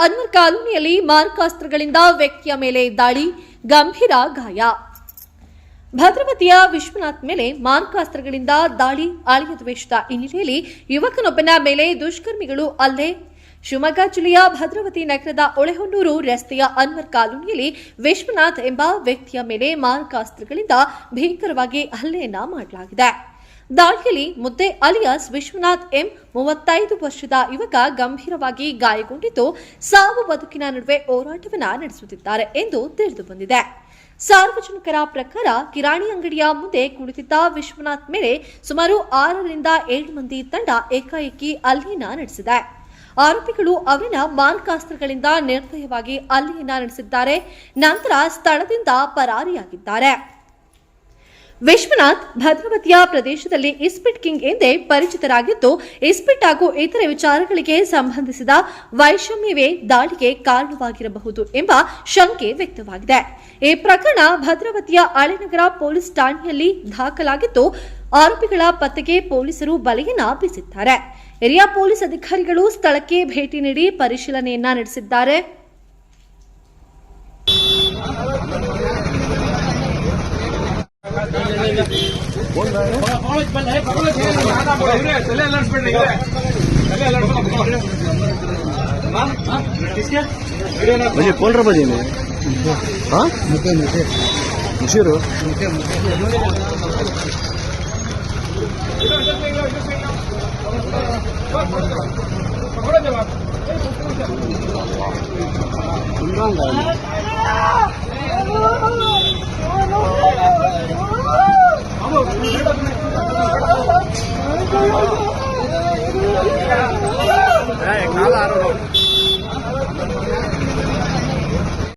ಅನ್ವರ್ ಕಾಲೋನಿಯಲ್ಲಿ ಮಾರಕಾಸ್ತ್ರಗಳಿಂದ ವ್ಯಕ್ತಿಯ ಮೇಲೆ ದಾಳಿ, ಗಂಭೀರ ಗಾಯ. ಭದ್ರಾವತಿಯ ವಿಶ್ವನಾಥ್ ಮೇಲೆ ಮಾರಕಾಸ್ತ್ರಗಳಿಂದ ದಾಳಿ, ಅಳಿಯ ದ್ವೇಷದ ಹಿನ್ನೆಲೆಯಲ್ಲಿ ಯುವಕನೊಬ್ಬನ ಮೇಲೆ ದುಷ್ಕರ್ಮಿಗಳು ಹಲ್ಲೆ. ಶಿವಮೊಗ್ಗ ಜಿಲ್ಲೆಯ ಭದ್ರಾವತಿ ನಗರದ ಒಳೆಹೊನ್ನೂರು ರಸ್ತೆಯ ಅನ್ವರ್ ಕಾಲೋನಿಯಲ್ಲಿ ವಿಶ್ವನಾಥ್ ಎಂಬ ವ್ಯಕ್ತಿಯ ಮೇಲೆ ಮಾರಕಾಸ್ತ್ರಗಳಿಂದ ಭೀಕರವಾಗಿ ಹಲ್ಲೆಯನ್ನ ಮಾಡಲಾಗಿದೆ. ದಾಳಿಯಲ್ಲಿ ಮುದ್ದೆ ಅಲಿಯಾಸ್ ವಿಶ್ವನಾಥ್ ಎಂ 35 ವರ್ಷದ ಯುವಕ ಗಂಭೀರವಾಗಿ ಗಾಯಗೊಂಡಿದ್ದು, ಸಾವು ಬದುಕಿನ ನಡುವೆ ಹೋರಾಟವನ್ನು ನಡೆಸುತ್ತಿದ್ದಾರೆ ಎಂದು ತಿಳಿದು ಬಂದಿದೆ. ಸಾರ್ವಜನಿಕರ ಪ್ರಕಾರ ಕಿರಾಣಿ ಅಂಗಡಿಯ ಮುಂದೆ ಕುಳಿತಿದ್ದ ವಿಶ್ವನಾಥ್ ಮೇಲೆ ಸುಮಾರು 6 ರಿಂದ 7 ಮಂದಿ ತಂಡ ಏಕಾಏಕಿ ಹಲ್ಲೆಯನ್ನ ನಡೆಸಿದೆ. ಆರೋಪಿಗಳು ಅವರನ್ನ ಮಾರಕಾಸ್ತ್ರಗಳಿಂದ ನಿರ್ದಯವಾಗಿ ಹಲ್ಲೆಯನ್ನ ನಡೆಸಿದ್ದಾರೆ. ನಂತರ ಸ್ಥಳದಿಂದ ಪರಾರಿಯಾಗಿದ್ದಾರೆ. ವಿಶ್ವನಾಥ್ ಭದ್ರಾವತಿಯ ಪ್ರದೇಶದಲ್ಲಿ ಇಸ್ಪಿಟ್ ಕಿಂಗ್ ಎಂದೇ ಪರಿಚಿತರಾಗಿದ್ದು, ಇಸ್ಪಿಟ್ ಹಾಗೂ ಇತರೆ ವಿಚಾರಗಳಿಗೆ ಸಂಬಂಧಿಸಿದ ವೈಷಮ್ಯವೇ ದಾಳಿಗೆ ಕಾರಣವಾಗಿರಬಹುದು ಎಂಬ ಶಂಕೆ ವ್ಯಕ್ತವಾಗಿದೆ. ಈ ಪ್ರಕರಣ ಭದ್ರಾವತಿಯ ಹಳೆನಗರ ಪೊಲೀಸ್ ಠಾಣೆಯಲ್ಲಿ ದಾಖಲಾಗಿದ್ದು, ಆರೋಪಿಗಳ ಪತ್ತೆಗೆ ಪೊಲೀಸರು ಬಲೆಯನ್ನ ಬೀಸಿದ್ದಾರೆ. ಹಿರಿಯ ಪೊಲೀಸ್ ಅಧಿಕಾರಿಗಳು ಸ್ಥಳಕ್ಕೆ ಭೇಟಿ ನೀಡಿ ಪರಿಶೀಲನೆಯನ್ನ ನಡೆಸಿದ್ದಾರೆ. कौन रहा बजे में? हाँ मुशीरो Oh,